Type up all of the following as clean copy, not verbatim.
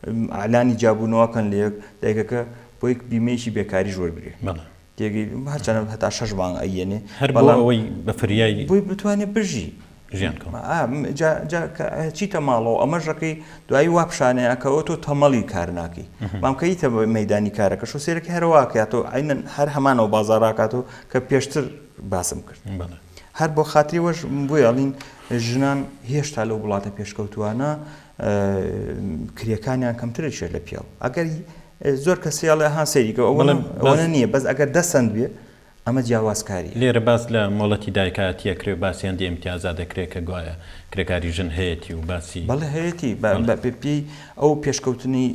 ئاعلانی جابوونەوەکەن لە یەک دایکەکە بۆ یەک بیمەیەکی بێکاری ژوەربگرێ تێگەی هەرچەنە هەتا 6 مانگ ئەیێنێ هەر بەڵام ئەوەی بە فریایی بۆی بتوانێت بژی چیتە ماڵەوە ئەمەژەکەی دوایی وا پیشانەیەکەەوە تۆ تەمەڵی کار ناکەی مامکەیتە مەدانی کارەکە شوسێرەکە هەرواکاتەوە ئەینەن هەر هەمانەوە بازاڕاکاتەوە کە پێشتر باسم کرد هەر بۆ خاتری وەش بۆی ئەڵین ژنان هێشتا لەو وڵاتە پێشکەوتوانە کرێکانیان کەمترە شێ لە پیاو ئەگەر زۆر کەسیاڵە ها سەریکە ئەوەنە نییە بەس ئەگەر دەسەند بێ ئەمە جیاوازکاری لێرە باس لە مۆڵەتی دایکاتیە کرێ باسییان دیێمتیازا دەکرێت کە گوایە کرێکاری ژن هەیەی و باسی بەڵێ هەیەی پێی ئەو پێشکەوتنی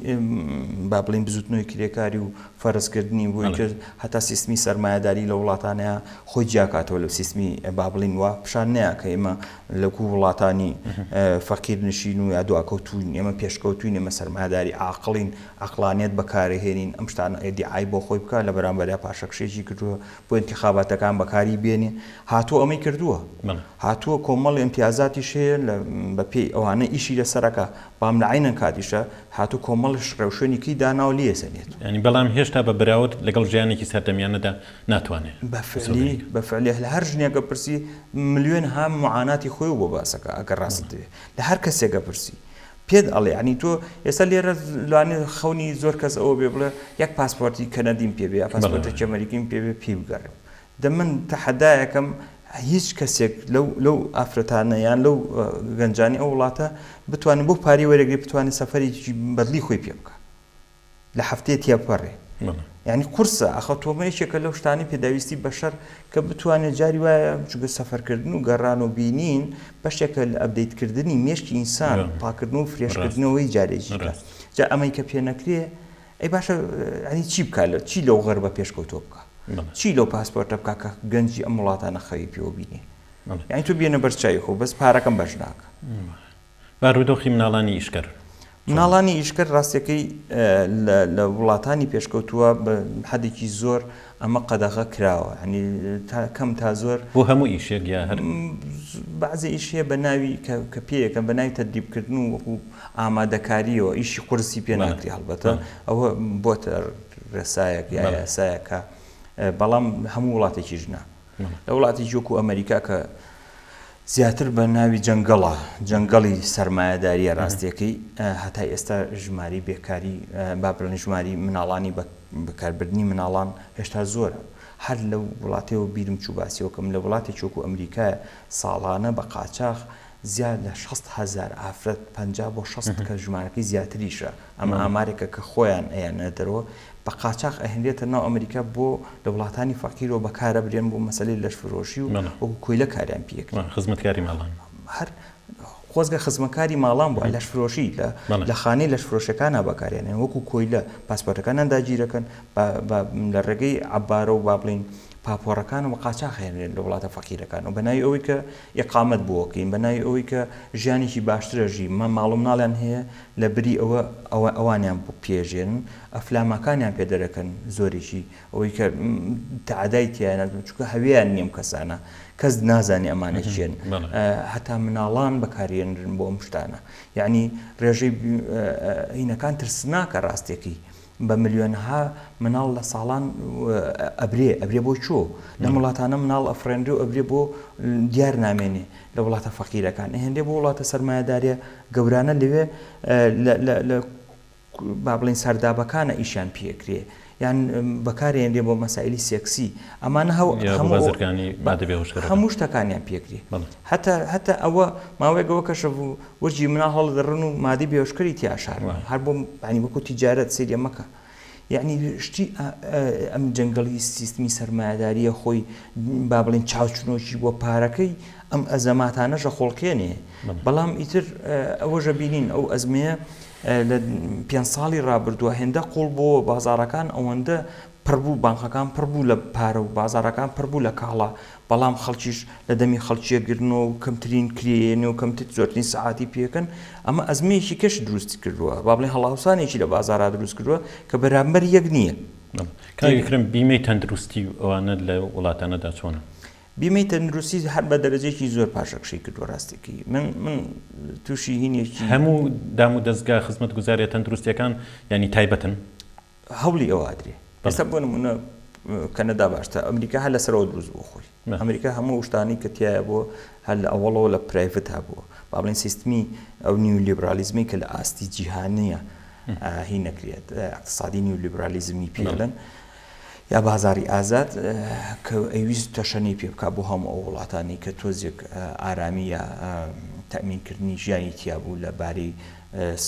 با بڵین بزوتنەوەی کرێکاری و فەرزکردنی بۆی کرد هەتا سیستمی سەرمایهداری لە وڵاتانەیە خۆی جیاکاتەوە لە سیستمی با بڵین وا پیشان نەیە کە ئێمە لەکوو وڵاتانی فەقیر نشین و یا دواکەوتوین ئێمە پێشکەوتوین ئێمە سەرمایهداری عاقڵین عەقلانیەت بەکارهێنین ئەم شتانە ئیدعای بۆ خۆی بکات لە بەرامبەریا پاشەکشێکی کردووە بۆ انتخاباتەکان بەکاری بێنێ هاتووە ئەمەی کردووە هاتووە کۆمەڵ ئیمتیازاتی شێ بە پێی ئەوانە ئیشی لەسەرەکە بام لە عینەن کاتیشە هاتوو کۆمەڵش ڕێوشێنێکی داناو لێسەنێت ینی بەڵام هێشتا بە براوت لەگەڵ ژیانێکی سەردەمیانەدا ناتوانێت بەفعلی لە هەر ژنێکە پرسی ملیۆن هەم معاناتی خۆی و بۆ باسەکە ئەگەر ڕاست دەوێت لە هەر کەسێکە پرسی پێت ئەڵێ ینی تۆ ئێستا لێرە لەوانێ خەونی زۆر کەس ئەوە بێ بڵێ یەک پاسپۆرتی کەنەدیم پێبێ یا پاسپۆرتێکی ئەمریکیم پێبێ پێی بگەڕێم من تەحەدایەکەم هیچ کەسێک لەو ئافرەتانە یان لەو گەنجانی ئەو وڵاتە بتوانێت بۆ پاری وەرەگری بتوانێت سەفەرێکی بەدلی خۆی پێ بکە لە هەفتەیە تێپەڕێ یعنی قورسە ئەخە تۆمەیەکێکە لەو شتانی پێداویستی بەشەر کە بتوانێت جاری وایە چگە سەفەرکردن و گەڕان و بینین بەشێکە لە ئەبدەیتکردنی مێشکی ئینسان پاکردن و فرێشکردنەوەی جارێکی جا ئەمەی کە پێ نەکرێ ئەی باشە ئەنی چی بکات چی لەو غەربە پێشکەوتۆ بکە چی لەو پاسپۆرتە بکە کە گەنجی ئەم وڵاتانە خەوی پێوە بینێ یعنی تۆ بێنە بەرچای خۆ بەس پارەکەم بەش ناکە با ڕوودۆخی مناڵانی ئیشکەر مناڵانی ئیشکەر ڕاستیەکەی لە وڵاتانی پێشکەوتووە بە حەدێکی زۆر ئەمە قەدەغە کراوە ینی کەم تا زۆر بۆ هەموو ئیشێک یا هەر بەعزە ئیشەیە بە ناوی کە پێیەکە بە ناوی تەدریبکردن و وەکو ئامادەکاریەوە ئیشی قورسی پێ ناکری هەڵبەتە ئەوە بۆتە ڕێسایەک یا یاسایەکە بەڵام هەموو وڵاتێکی ژنە لە وڵاتێکی وەکو ئەمریکا کە زیاتر بە ناوی جەنگەڵی سەرمایهداریە ڕاستیەکەی هەتای ئێستا ژماری بێکاری با بڵێن ژماری مناڵانی بەکاربردنی مناڵان هێشتا زۆرە هەر لەو وڵاتەوە بیرم چوو باسیەوەکەم لە وڵاتێکی وەکو ئەمریکایە ساڵانە بە قاچاغ زیاد لە 6,000 ئافرەت 50 بۆ 60 کە ژمارەکەی زیاتریشە ئەمە ئامارێکە کە خۆیان ئەیانە دەرەوە بە قاچاق ئەهێنرێتە ناو ئەمریکا بۆ لە وڵاتانی فەقیرەوە بەکارە برێن بۆ مەسەلەی لەشفرۆشی و وەکو کۆیلە کاریان پێکرێن خزمەتکاری ماڵان هەر خۆزگە خزمەکاری ماڵان بووە لەشفرۆشی لە خانەی لەشفرۆشەکانە بەکارێنێن وەکو کۆیلە پاسپۆرتەکانیان داگیرەکەن لە ڕێگەی عەبارە و با بڵین پاپۆڕەکان و قاچاق هێنرێن لە وڵاتە فەقیرەکان و بەناوی ئەوەی کە ئیقامەت بۆکەین بەناوی ئەوەی کە ژیانێکی باشترەژی ماڵ و مناڵیان هەیە لە بری ئەوانیان پێژێن ئەفلامەکانیان پێ دەرەکەن زۆرێکی ئەوەی کە تەعادای تیانە چونکە هەویان نیەم کەسانە کەس نازانی ئەمانە چێن هەتا مناڵان بەکارێنرن بۆ ئەم شتانە یعنی ڕێژەی هینەکان ترسناکە ڕاستێکی بە ملیۆنها مناڵ لە ساڵان ئەبرێ بۆ چۆ لە وڵاتانە مناڵ ئەفرێنرێ و ئەبرێ بۆ دیار نامێنێ لە وڵاتە فەقیرەکان هێندێ بۆ وڵاتە سەرمایهداریە گەورانە لەوێ لە با بڵین سەردابەکانە ئیشیان پێکرێ یان بەکارێنرێ بۆ مەسائلی سێکسی ئەمانە هەموو شتەکانیان پێکرێ هەتا ئەوە ماوەیەکەوە کەشە بوو وەرجی مناڵ هەڵدەڕن و مادی بێهۆشکەری تیاشار هەر بۆ وەکو تیجارەت سێریە مەکە یعنی شتی ئەم جەنگەڵی سیستمی سەرمایهداریە خۆی با بڵین چاوچنۆکی بۆ پارەکەی ئەم ئەزەماتانەژە خۆڵکێنێ بەڵام ئیتر ئەوەژە بینین ئەو ئەزمەیە لە 5 ساڵی ڕابردووە هێندە قوڵ بۆ بازارەکان ئەوەندە پڕبوو بانکەکان پڕبوو لە پارە و بازارەکان پڕبوو لە کاڵە بەڵام خەڵکیش لە دەمی خەڵکیەگرنەوە و کەمترین کرێنێ و کەمتر زۆرترین سەعاتی پێکەن ئەمە ئەزمەیەکی کەش دروستی کردووە با بڵێن هەڵاوسانێکی لە بازارا دروست کردووە کە بەرامبەر یەک نییە کاکرم بیمەی تەندروستی ئەوانە لە وڵاتانەدا چۆنە بیمەی تەندروستی هەر بە دەرەجەیەکی زۆر پاشەکشەی کردووە ڕاستێکی من تووشی هینێکی هەموو دام و دەستگا خزمەتگوزاریە تەندروستیەکان ینی تایبەتن هەوڵی ئەوادرێ ئێستا بۆ نمونە کەنەدا باشتە ئەمریکا هەر لەسەرەوە دروست بۆ خۆی ئەمریکا هەموو شتانی کە تایە بۆ هەر لە ئەوڵەوە لە پرایڤەت هەبووە با بڵێن سیستمی ئەو نیولیبرالیزمی کە لە ئاستی جیهانیە هی نەکرێت اقتصادی نیولیبرالیزمی پێڵێن یا بازاری ئازاد کە ئەویست تەشەنی پێ بکات بۆ هەموو ئەو وڵاتانی کە تۆزێک ئارامی یا تەمینکردنی ژیانی تیابوو لەبارەی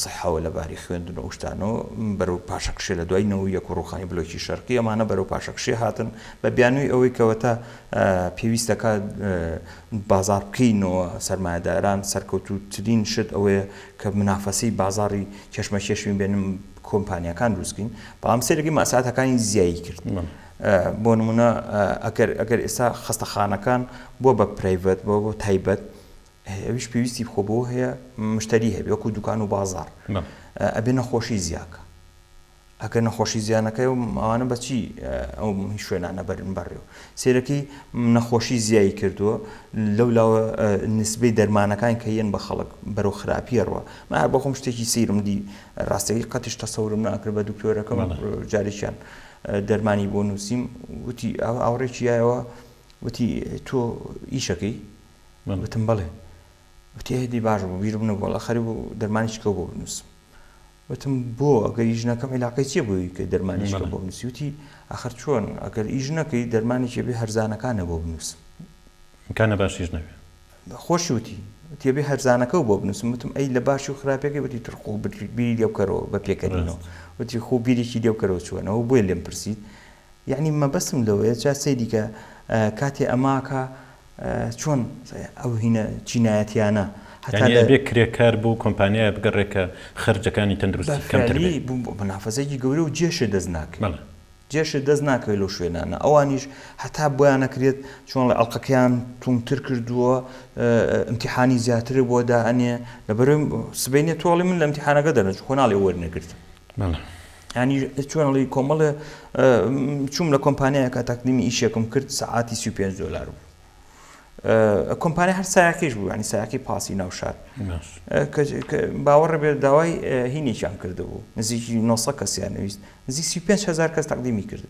سەحەوە لەبارەی خوێندن و شتانەوە بەرەو پاشەکشێ لە دوای نەوەی یەک ڕووخانی بلۆکی شەرقی ئەمانە بەرەو پاشەکشێ هاتن بە بیانووی ئەوەی کەواتە پێویستەکە بازار بکەینەوە سەرمایه‌داران سەرکەوتووترین شت ئەوەیە کە منافەسەی بازاری کێشمەکێشین بێنم کۆمپانیەکان دروستکەین بەڵام سێرەکی مەساعاتەکانی زیایی کرد بۆ نمونە ئەگەر ئێستا خەستەخانەکان بۆ بە پرایڤەت بۆ تایبەت ئەویش پێویستی بخۆ هەیە مشتری هەبێ وەکو دوکان و بازار ئەبێ نەخۆشی زیاکە ئەگەر نەخۆشی زیانەکەی و ئەوانە بەچی ئەو شوێنانە بەرن بەڕێەوە سێرەکەی نەخۆشی زیایی کردووە لەولاوە نسبەی دەرمانەکان کە یەن بە خەڵک بەرەو خراپیەڕوە من هەر بەخۆم شتێکی سیرم دی ڕاستەکەی قەتیش تەسەورم ناکرد بە دکتۆرەکەم جارێکیان دەرمانی بۆ نووسیم وتی ئاوڕێکی یایەوە وتی تۆ ئیشەکەی وتم بەڵێ وتی هێدی باش بوو بیرم نەبووە خەری بوو دەرمانیشکە بۆ بنووسم وتم بۆ ئەگەر ئیژ نەکەم عیلاقەی چییە بووی کە دەرمانیشکە بۆ بنووسی وتی ئاخر چۆن ئەگەر ئیژ نەکەی دەرمانی چێ بێ هەرزانەکانە بۆ بنووسم امکانە باشیش نەبێ خۆشی وتی تێبێ هەرزانەکە بۆ بنووسم وتم ئەی لە باشی و خراپەکەی وتی ترخۆ بیری لێ بکەرەوە بە پێکەنینەوە وتی خۆ بیرێکی لێ بکەرەوە چۆنەوە بۆیە لێم پرسید یعنی مەبەستم لەوەیە جا سەیری کە کاتێ ئەماکە چۆن ئەو هینە جینایەتیانە بێ کرێکار بوو کۆمپانیای بگەڕێکە خەرجەکانی تەندروستی کەمتر بوو بەنافەزەیەکی گەورە و جێشە دەست ناکرێت جێشە دەست ناکەوێت لەو شوێنانە ئەوانیش هەتا بۆیان نەکرێت چۆن لە ئەڵلقەکەیان توونتر کردووە ئیمتیحانی زیاتر بۆ دائەنێ لەبەرم سبەینێ تۆڵی من لە ئیمتیحانەکە دەرنەچ خۆناڵی وەرنەگرت ینی چۆنڵی کۆمەڵە چوم لە کۆمپانیایەکە تەقدیمی ئیشێکم کرد سەعاتی $35 بوو کۆمپانیا هەر سایەکیش بوو ینی سایەکی پاسی ناوشار باوەڕ بێت داوای هینێکیان کردبوو نزیکی 900 کەسیان نوویست نزیک 35,000 کەس تەقدیمی کرد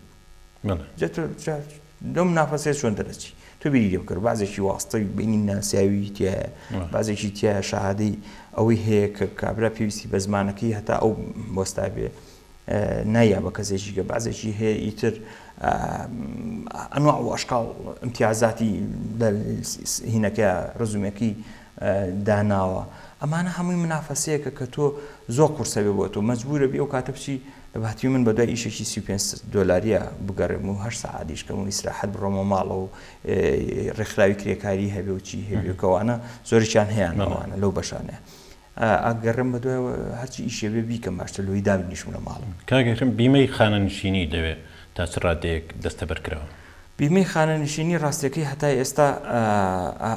دەم نافەسێ چۆن دەرەچی تۆ بیری لێ بکرد بازێکی واستەی بینی ناسیاوی تایە بازێکی تایە شەهادەی ئەوەی هەیە کە کابرا پێویستی بە زمانەکەی هەتا ئەو بۆستا بێ نایە بە کەسێکی کە بازێکی هەیە ئیتر ئەنواع و ئەشکاڵ امتیازاتی هینەکە ڕزومێکی داناوە ئەمانە هەمووی منافەسەیەکە کە تۆ زۆر قورسە بێ بۆ تۆ مەجبورە بێ ئەو کاتە بچی لە باتی من بەدوای ئیشێکی $35 بگەڕێم و هەر سەعاتیشکەم و ئیسراحەت بڕۆمە ماڵە و ڕێکخراوی کرێکاری هەبێ و چی هەبێکەوانە زۆریان هەیەەوانە لەو بەشانەیە ئەگەڕم بەدوای هەرچی ئیشێ بێ بیکەم باشتر لەوەی دابنیشم لە ماڵم کاگەرم بیمەی خانەنشینی دەوێت تا چ ڕادەیەک دەستە بەرکراوە بیمەی خانەنشینی ڕاستەکەی هەتای ئێستا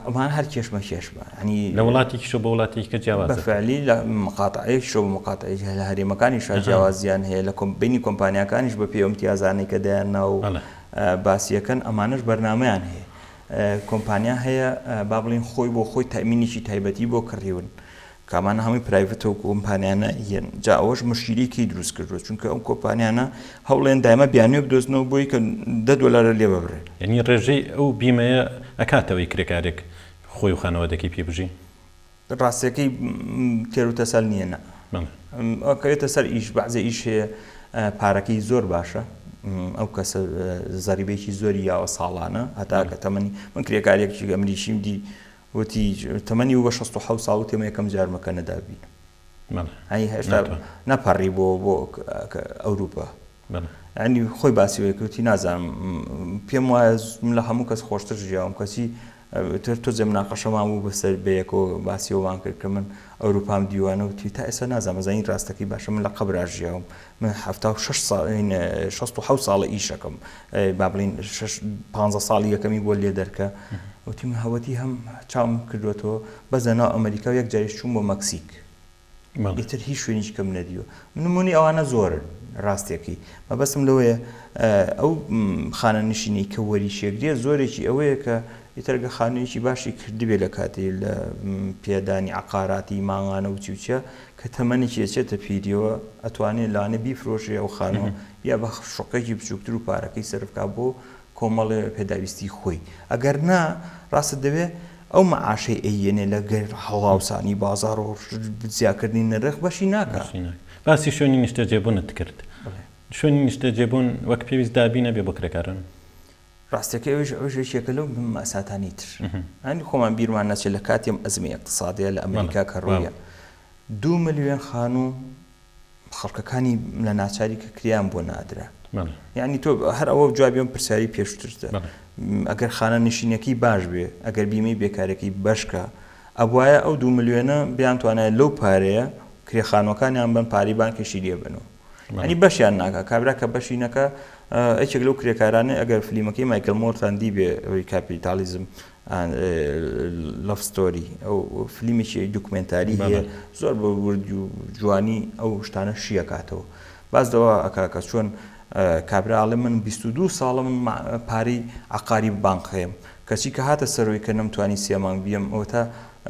ئەمان هەر کێشمە ینی لە وڵاتێکیشە بە وڵاتێککە جیاواز بەفعلی لە مقاتعەیەک شۆ مقاتعەیەک لە هەرێمەکانی جیاوازیان هەیە لە بینی کۆمپانیەکانیش بە پێ امتیازانەی کە دەیاننا و باسیەکەن ئەمانش بەرنامەیان هەیە کۆمپانیا هەیە با بڵین خۆی بۆ خۆی تامینێکی تایبەتی بۆ کڕیون کامانە هەمووی پرایڤەتە و کۆمپانیانە هێن جا ئەوەش مشکیلێکی دروست کردووە چونکە ئەو کۆمپانیانە هەوڵێن دایمە بیانوێ بدۆزنەوە بۆی کە $10 لێ ببڕێت یعنی ڕێژەی ئەو بیمەیە ئەکاتەوەی کرێکارێک خۆی و خانەوەدەکەی پێ بژی ڕاستیەکەی تێروتە سەر نییە نە ئەوکەوێتە سەر ئیش بەعزە ئیش هەیە پارەکەی زۆر باشە ئەو کەسە زەریبێکی زۆری یاوە ساڵانە هەتا کە تەمەنی من کرێکارێکی ئەمریشیم دی وتی تەمەنی و بە 67 ساڵ تێمە یەکەم جارمەکە نەدابین هێشتا نەپەڕی بۆ ئەوروپا ینی خۆی باسی وەیەکەوتی نازانم پێم وایە لە هەموو کەس خۆشتر ژیاوم کەسی تۆ جێم ناقەشەمان بوو بەسەر بەیەکەوە باسیەوەوان کرد کە من ئەوروپام دیوانە وتی تا ئێستا نازانم زانین ڕاستەکەی باشە من لە قەبرا ژیاوم من 67 ساڵە ئیشەکەم با بڵین 15 ساڵی یەکەمی بۆ لێ دەرکە وتی من هەوەتی هەم چاوم کردوێتەوە بەزەنا ئەمریکا و یەک جاریش چوون بۆ مەکسیک ئیتر هیچ شوێنیش کەم نەدیوە نمونی ئەوانە زۆرن ڕاستێکی مەبەستم لەوەیە ئەو خانەنشینی کە وەریشێگرێ زۆرێکی ئەوەیە کە ئیترگە خانوویەکی باشی کردبێ لە کاتی لە پێدانی عقاراتی ماڵانە و چیوچە کە تەمەنێکی ئەچێتە پیریەوە ئەتوانێت لانە بیفرۆشێ ئەو خانووە یا بە شوقێکی بچووکتر و پارەکەی سەرفکا بۆ کۆمەڵێ پێداویستی خۆی ئەگەر نا ڕاستە دەوێت ئەو مەعاشەی ئەیێنێ لە گەر هەڵاوسانی بازار و زیادکردنی نرخ بەشی ناکات. باسی شوێنی نیشتە جێبوونت کرد. شوێنی نیشتە جێبوون وەک پێویست دابی نەبێ بۆ کرێکارن. ڕاستەکە ئەوژێکێکە لەو مەساتانی تر هەندی خۆمان بیرمان نەچێت لە کاتێم ئەزمی اقتصادیە لە ئەمریکا کە ڕوویە 2 ملیۆن خانوو خەڵکەکانی لە ناچاری کە کریان بۆ نادرا. یعنی تۆ هەر ئەوە جوابیان پرسیاری پێشترتە ئەگەر خانە نشینەکەی باش بێ ئەگەر بیمەی بێکارێکی بەشکە ئەوایە ئەو 2 ملیۆنە بیانتوانێت لەو پارەیە کرێخانوەکانیان بن پاری بانکێکی لێ بنەوە. ئەنی بەشیان ناکە کابرا کە بەشی نەکە ئەکێک لەو کرێکارانە ئەگەر فلیمەکەی مایکل مۆرتان دی بێ ئەوی کاپیتالیزم لەف ستۆری ئەو فلیمێکی دوکمنتاری هەیە زۆر بە وردی و جوانی ئەو شتانە شیەکاتەوە بازدەوە ئەکاکە چۆن کابراڵێ من 22 ساڵە من پارەی عقاری بانک هەیەم کەچی کە هاتە سەرەوەی کە نەمتوانی 3 مانگ بیەم ئەوە تا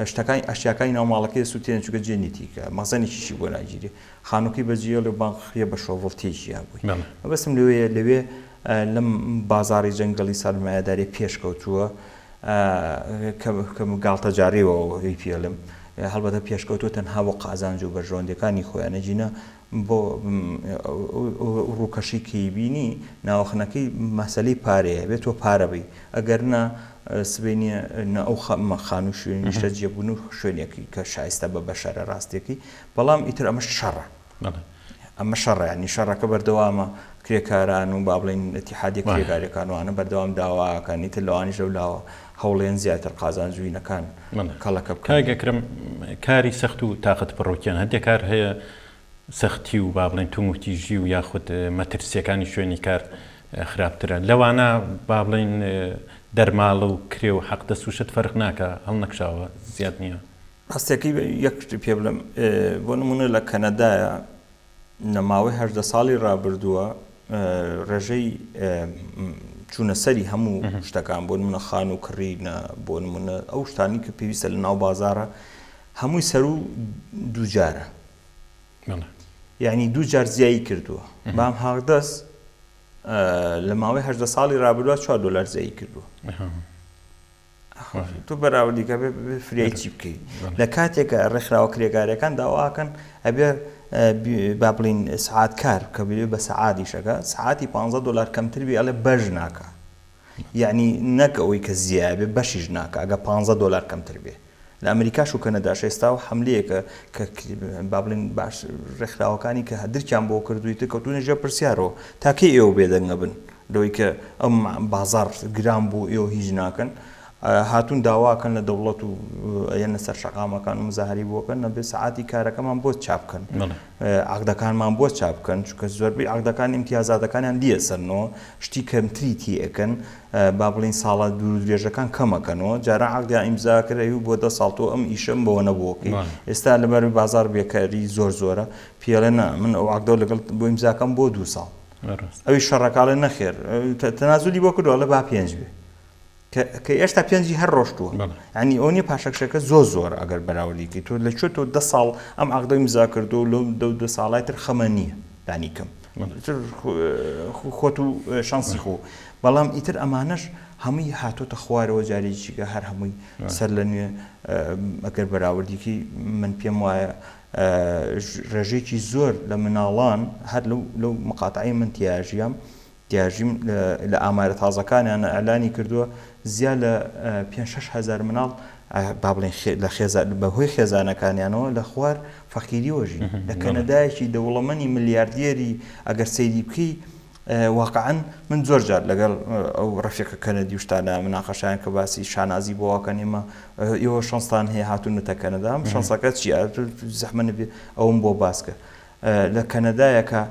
شتەکانی ئەشیاکانی ناوماڵەکەی سووتێن چووکە جێنیتیکە مەزەنێکیشی بۆ ناگیری خانووکەی بەجێ لە بانقیە بە شۆڤڵتێکی بووی بەسم لەوێ لەم بازاری جەنگەڵی سەرمایه‌داری پێشکەوتووە کە گاڵتە جاریەوە پێڵم هەڵبەتە پێشکەوتووە تەنها بۆ قازانج و بەژۆندەکانی خۆیانە جینە بۆ ڕووکەشی کەیبینی ناوەخنەکەی مەسەلەی پارەیە بێت تۆ پارە بی ئەگەر نا سبینە ئەو خانوو شوێنی نیشتە جێبوون و شوێنێکی کە شایستە بە بەشەرە ڕاستێکی بەڵام ئیتر ئەمە شەڕە ئەمە شەڕە ینی شەڕەکە بەردەوامە کرێکاران و با بڵێن ئەتیحادیە کرێکارەکانوانە بەردەوام داواکان ئیتر لەوانیش لەولاوە هەوڵێن زیاتر قازانجووینەکان کەڵەکە کاگەکرم کاری سەخت و تااقەت بڕۆکیان هەندێک کار هەیە سەختی و با بڵێن توموتیژی و یاخود مەترسیەکانی شوێنی کار خراپترە لەوانە با بڵێن دەرماڵە و کرێ و حەق دەسوشت فەرق ناکە هەڵ نەکشاوە زیاد نییە. ڕاستێکی یەک پێ بڵم بۆ نمونە لە کەنەدایە لە ماوەی 18 ساڵی ڕابردووە ڕێژەی چوونە سەری هەموو شتەکان بۆ نمونە خان و کڕینە بۆ نمونە ئەو شتانی کە پێویستە لە ناو بازارە هەمووی سەر و دووجارە یعنی 2 جار زیایی کردووە بام هاغدەست لە ماوەی 18 ساڵی ڕابردووە 4 دلار زیایی کردووە تۆ بەراوردیکە فریای چی بکەیت لە کاتێکە ڕێکخراوە کرێکارەکان داواکەن ئەبێ با بڵین سعات کار کە بێ بە سەعاتیشەکە سعاتی 15 دلار کەمتر بێ ئەڵێ بەش ناکە یعنی نەکە ئەوەی کە زیابێ بەشیش ناکە ئەگە 15 دلار کەمتر بێ لە ئەمریکاش و کەنەداش ئێستا و حملەیەکە کە با بڵین باش ڕێکخراوەکانی کە هەدرکیان بۆ کردوویتە کەوتونە ژێر پرسیارەوە تاکەی ئێوە بێدەنگە بن لەوەی کە ئەم بازار گران بوو ئێوە هیچ ناکەن هاتوون داواکەن لە دەوڵەت و ئەیەنە سەر شەقامەکان و مزاهری بۆکەن نەبێ سعاتی کارەکەمان بۆ چاپکەن عەقدەکانمان بۆ چاپکەن چونکە زۆربەی عەقدەکان ئیمتیازاتەکانیان دیە سەرنەوە شتی کەمتری تێئەکەن با بڵین ساڵە دوور درێژەکان کەمەکەنەوە جاران عەقدیان ئیمزاکرێ و بۆ 10 ساڵ تۆ ئەم ئیشەم بەوە نەبووەکەی ئێستا لەبەر بازار بێکاری زۆرە پێڵێ من ئەو عەقدە لەگەڵ بۆ ئیمزاکەم بۆ 2 ساڵ ئەوی شەڕەکاڵێ نەخێر تەنازولی بۆ کردووە لە با 5 بێ کە ئێستا 5 هەر ڕۆشتووە ینی ئەو نیە پاشەکشەکە زۆر ئەگەر بەراوردیکەی تۆ لەکوێ تۆ 10 ساڵ ئەم عەقدە ئیمزا کردو لەو 2 ساڵای تر خەمە نییە دانیکەم خۆت و شانسی خۆ بەڵام ئیتر ئەمانەش هەمووی هاتۆتە خوارەوە جارێکیکە هەر هەمووی سەر لە نوێ ئەگەر بەراوردیکی من پێم وایە ڕێژێکی زۆر لە مناڵان هەر لەو مقاتعی من تیاژیم لە ئامارە تازەکانیان ئەلانی کردووە زیاد لە 5-6 هزار مناڵ با بڵێن بەهۆی خێزانەکانیانەوە لە خوار فەقیری وەژین لە کەنەدایەکی دەوڵەمەنی ملیاردێری ئەگەر سەیری بکەی واقعاً من زۆر جار لەگەڵ ئەو ڕەفیقە کەنەدی و شتانە مناقەشیان کە باسی شانازی بۆواکەن ئێمە ئێوە شانستان هەیە هاتوونەتە کەنەدا شانسەکە چیە زەحمە نەبێ ئەوم بۆ باسکە لە کەنەدایەکە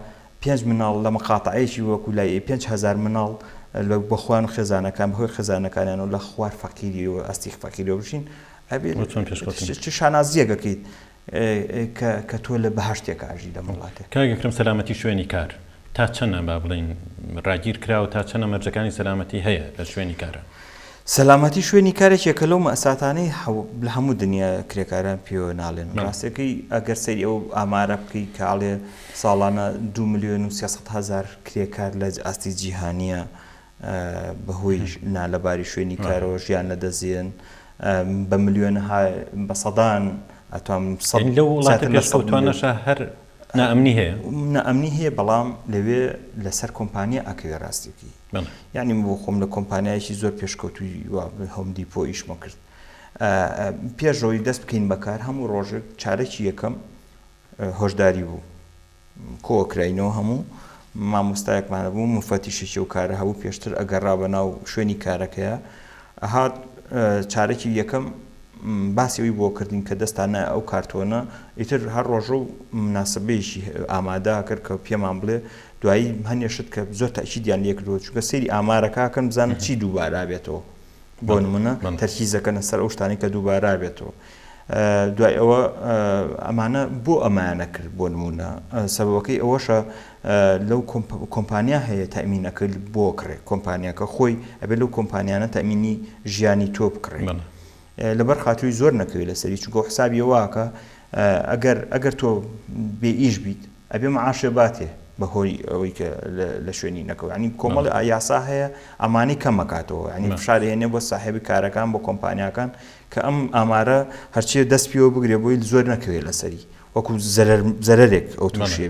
5 مناڵ لە مقاتعەیەکی وەکو لای 5,000 مناڵ لە بەخوان و خێزانەکان بەهۆی خێزانەکانیان و لە خوار فەقیری و ئەستی فەقیری بژین چ شانازیەکەکەیت کە تۆ لە بەهەشتێک ئاژی لە وڵاتێک کاگەکرم سەلامەتی شوێنی کار تا چەندە با بڵین ڕاگیر کراوە تا چەندە مەرجەکانی سەلامەتی هەیە لە شوێنی کارە سەلامەتی شوێنی کارێکێکە لەو مەساتانەی لە هەموو دنیا کرێکاران پێوە ناڵێن ڕاستەکەی ئەگەر سەری ئەو ئامارە بکەی کاڵێ ساڵانە 2,300,000 کرێکار لە ئاستی جیهانیە بەهۆی نالەباری شوێنی کارەوە ژیان لەدەزیێن بە ملیۆنەها بە سەدان ئەتوان لەو وڵاتە پێشکەوتوانەشە هەر نائەمنی هەیە نائەمنی هەیە بەڵام لەوێ لەسەر کۆمپانیا ئەکەوێ ڕاستێکی یعنی بۆ خۆم لە کۆمپانیایکی زۆر پێشکەوتوی هۆم دیپۆ ئیشمە کرد پێشەوەی دەست بکەین بەکار هەموو ڕۆژێک چارەکی یەکەم هۆشداری بوو کۆکراینەوە هەموو مامۆستایەکمانە بوو مفەتیشێکی و کارە هەبوو پێشتر ئەگەڕا بە ناو شوێنی کارەکەیە هات چارەکی یەکەم باسیەوەی بۆ کردین کە دەستانە ئەو کارتۆنە ئیتر هەر ڕۆژە و مناسبەیەکی ئامادە کرد کە پێمان بڵێ دوایی هەنێشت کە زۆر تاکیدیان لێکردووە چونکە سەیری ئامارەکەکەن بزانن چی دووبارە بێتەوە بۆ نمونە تەرکیزەکەنە سەر ئەو شتانی کە دووبارە بێتەوە دوای ئەوە ئەمانە بۆ ئەمانە کرد بۆ نمونە سەبەکەی ئەوەشە لەو کۆمپانیا هەیە تەمینەکە بۆ کڕێ کۆمپانیاکە خۆی ئەبێ لەو کۆمپانیانە تەمینی ژیانی تۆ بکڕێ لەبەر خاتری زۆر نەکەوێت لەسەری چونکە حسابی واکە ئەگەر تۆ بێ ئیش بیت ئەبێ مەعاشێ باتێ بەهۆی ئەوەی کە لە شوێنی نەکەوت ینی کۆمەڵی یاسا هەیە ئەمانی کەمەکاتەوە ینی فشار هێنێ بۆ ساحێبی کارەکان بۆ کۆمپانیاکان کە ئەم ئامارە هەرچیە دەست پێوە بگرێ بۆی زۆر نەکەوێت لەسەری وەکو زەرەرێک ئەو تووشێ